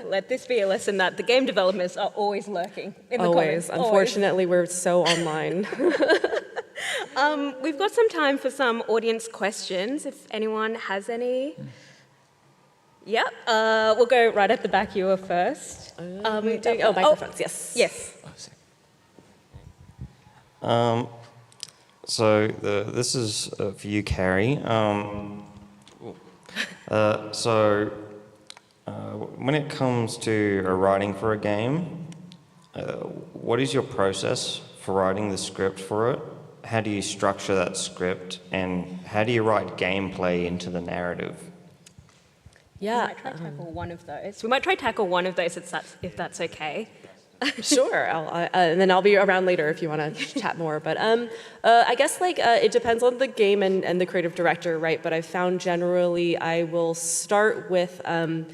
Let this be a lesson that the game developers are always lurking in the Always. comments. Unfortunately, we're so online. We've got some time for some audience questions, if anyone has any. Yep, we'll go right at the back. You were first. Microphones, yes. Yes. So this is for you, Karrie. When it comes to writing for a game, what is your process for writing the script for it? How do you structure that script, and how do you write gameplay into the narrative? Yeah. We might try tackle one of those. We might try tackle one of those if that's okay. Sure, and then I'll be around later if you want to chat more. But I guess it depends on the game and the creative director, right? But I've found generally I will start with kind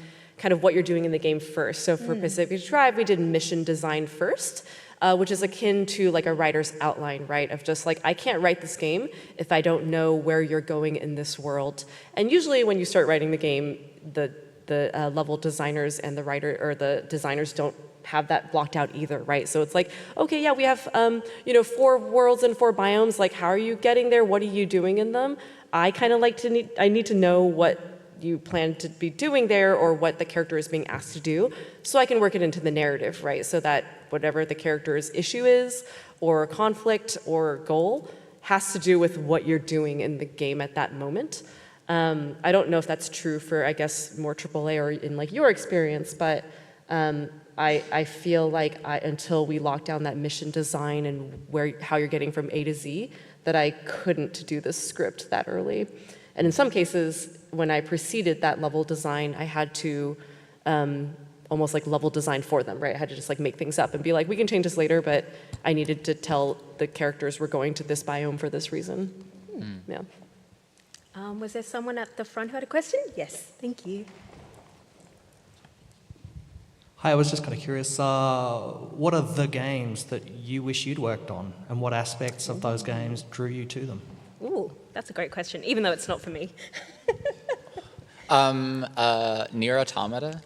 of what you're doing in the game first. So for Pacific Drive, we did mission design first, which is akin to like a writer's outline, right? Of just like, I can't write this game if I don't know where you're going in this world. And usually when you start writing the game, the level designers and the writer or the designers don't have that blocked out either, right? So it's like, okay, yeah, we have 4 worlds and 4 biomes. Like, how are you getting there? What are you doing in them? I kind of I need to know what you plan to be doing there or what the character is being asked to do, so I can work it into the narrative, right? So that whatever the character's issue is, or conflict, or goal, has to do with what you're doing in the game at that moment. I don't know if that's true for, I guess, more AAA or in like your experience, but I feel like until we lock down that mission design and how you're getting from A to Z, that I couldn't do the script that early. And in some cases, when I preceded that level design, I had to almost like level design for them, right? I had to just like make things up and be like, we can change this later, but I needed to tell the characters we're going to this biome for this reason. Yeah. Was there someone at the front who had a question? Yes, thank you. Hi, I was just kind of curious, what are the games that you wish you'd worked on, and what aspects of those games drew you to them? Ooh, that's a great question, even though it's not for me. Nier Automata?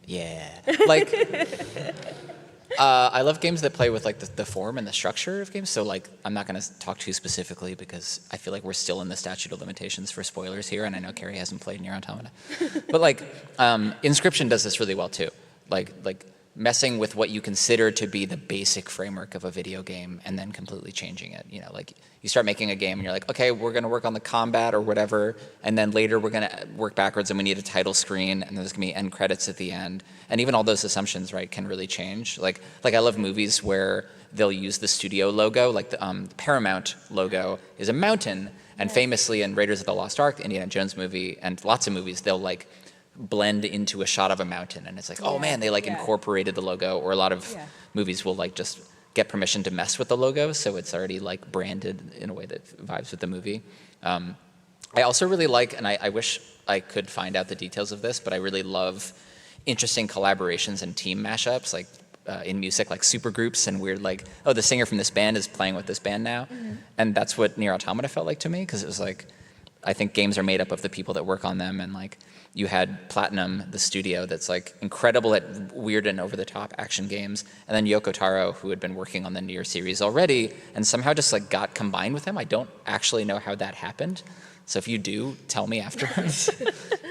Yeah. Like, I love games that play with like the form and the structure of games. So like, I'm not going to talk too specifically because I feel like we're still in the statute of limitations for spoilers here, and I know Karrie hasn't played Nier Automata. But like, Inscription does this really well too. Like messing with what you consider to be the basic framework of a video game and then completely changing it. Like you start making a game and you're like, okay, we're going to work on the combat or whatever, and then later we're going to work backwards and we need a title screen and there's going to be end credits at the end. And even all those assumptions, right, can really change. Like I love movies where they'll use the studio logo, like the Paramount logo is a mountain, and famously in Raiders of the Lost Ark, the Indiana Jones movie, and lots of movies, they'll like blend into a shot of a mountain, and it's like, oh man, they like incorporated the logo. Or a lot of movies will like just get permission to mess with the logo, so it's already like branded in a way that vibes with the movie. I also really like, and I wish I could find out the details of this, but I really love interesting collaborations and team mashups, like in music, like supergroups and weird, like, oh, the singer from this band is playing with this band now. And that's what Nier Automata felt like to me, because it was like, I think games are made up of the people that work on them, and like you had Platinum, the studio that's like incredible at weird and over-the-top action games, and then Yoko Taro, who had been working on the Nier series already, and somehow just like got combined with him. I don't actually know how that happened, so if you do, tell me afterwards.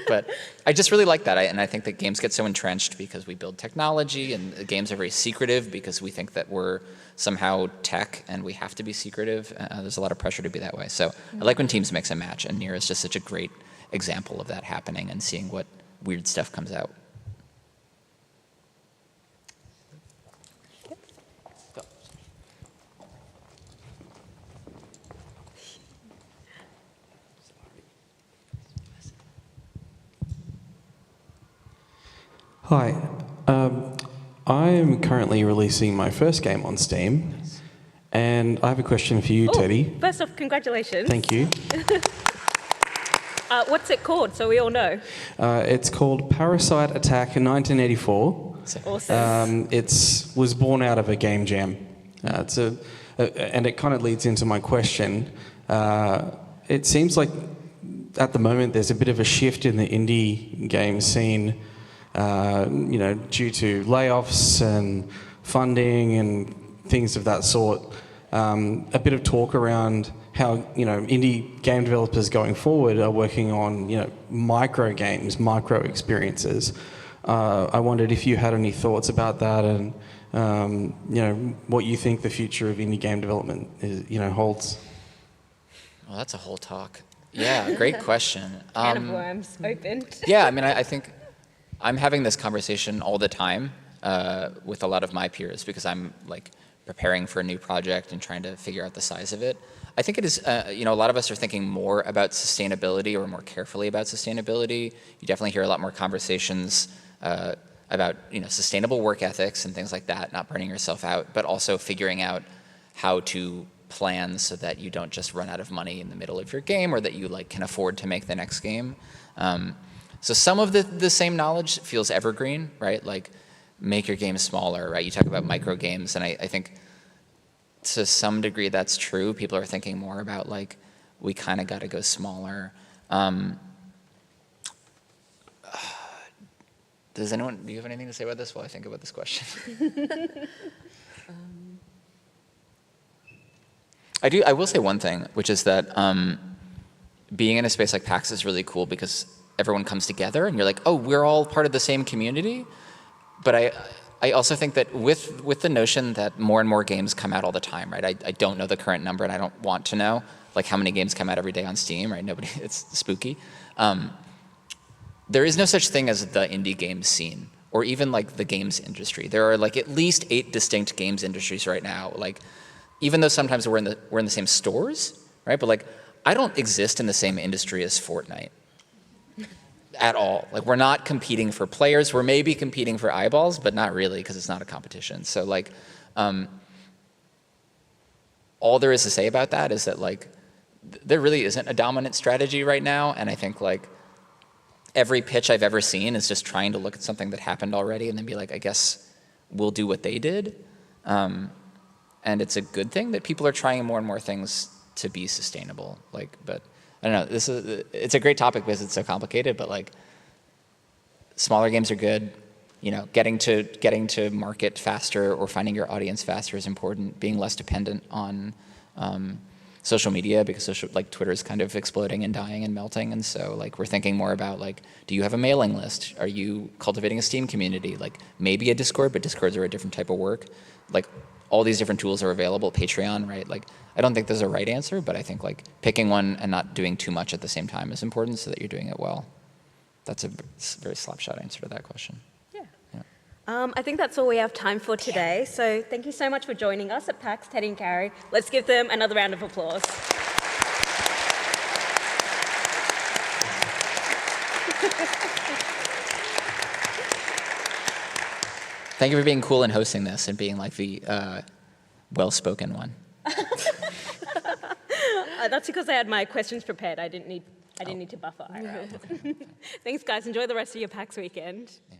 But I just really like that, and I think that games get so entrenched because we build technology, and the games are very secretive because we think that we're somehow tech and we have to be secretive. There's a lot of pressure to be that way. So I like when teams mix and match, and Nier is just such a great example of that happening and seeing what weird stuff comes out. Hi, I am currently releasing my first game on Steam, and I have a question for you, Oh, Teddy. first off, congratulations. Thank you. What's it called, so we all know? It's called Parasite Attack in 1984. Awesome. It was born out of a game jam. And it kind of leads into my question. It seems like at the moment there's a bit of a shift in the indie game scene, due to layoffs and funding and things of that sort. A bit of talk around how indie game developers going forward are working on micro games, micro experiences. I wondered if you had any thoughts about that, and what you think the future of indie game development holds. Well, that's a whole talk. Yeah, great question. Can of worms opened. Yeah, I mean, I think I'm having this conversation all the time with a lot of my peers, because I'm like preparing for a new project and trying to figure out the size of it. I think it is, a lot of us are thinking more about sustainability, or more carefully about sustainability. You definitely hear a lot more conversations about sustainable work ethics and things like that, not burning yourself out, but also figuring out how to plan so that you don't just run out of money in the middle of your game, or that you can afford to make the next game. So some of the same knowledge feels evergreen, right? Like, make your game smaller, right? You talk about micro games, and I think to some degree that's true. People are thinking more about we kind of got to go smaller. Do you have anything to say about this while I think about this question? I will say one thing, which is that being in a space like PAX is really cool, because everyone comes together and you're like, oh, we're all part of the same community. But I also think that with the notion that more and more games come out all the time, right? I don't know the current number, and I don't want to know how many games come out every day on Steam, right? It's spooky. There is no such thing as the indie game scene, or even the games industry. There are at least 8 distinct games industries right now. Even though sometimes we're in the same stores, right? But I don't exist in the same industry as Fortnite at all. We're not competing for players. We're maybe competing for eyeballs, but not really, because it's not a competition. So all there is to say about that is that there really isn't a dominant strategy right now, and I think every pitch I've ever seen is just trying to look at something that happened already and then be I guess we'll do what they did. And it's a good thing that people are trying more and more things to be sustainable. But I don't know. It's a great topic because it's so complicated. But smaller games are good. Getting to market faster or finding your audience faster is important. Being less dependent on social media, because Twitter is kind of exploding and dying and melting. And so we're thinking more about do you have a mailing list? Are you cultivating a Steam community? Maybe a Discord, but Discords are a different type of work. All these different tools are available. Patreon, right? I don't think there's a right answer, but I think picking one and not doing too much at the same time is important, so that you're doing it well. That's a very slapshot answer to that question. Yeah. I think that's all we have time for today. So thank you so much for joining us at PAX, Teddy and Karrie. Let's give them another round of applause. Thank you for being cool and hosting this and being the well-spoken one. That's because I had my questions prepared. I didn't need to buffer. Thanks, guys. Enjoy the rest of your PAX weekend. Yeah.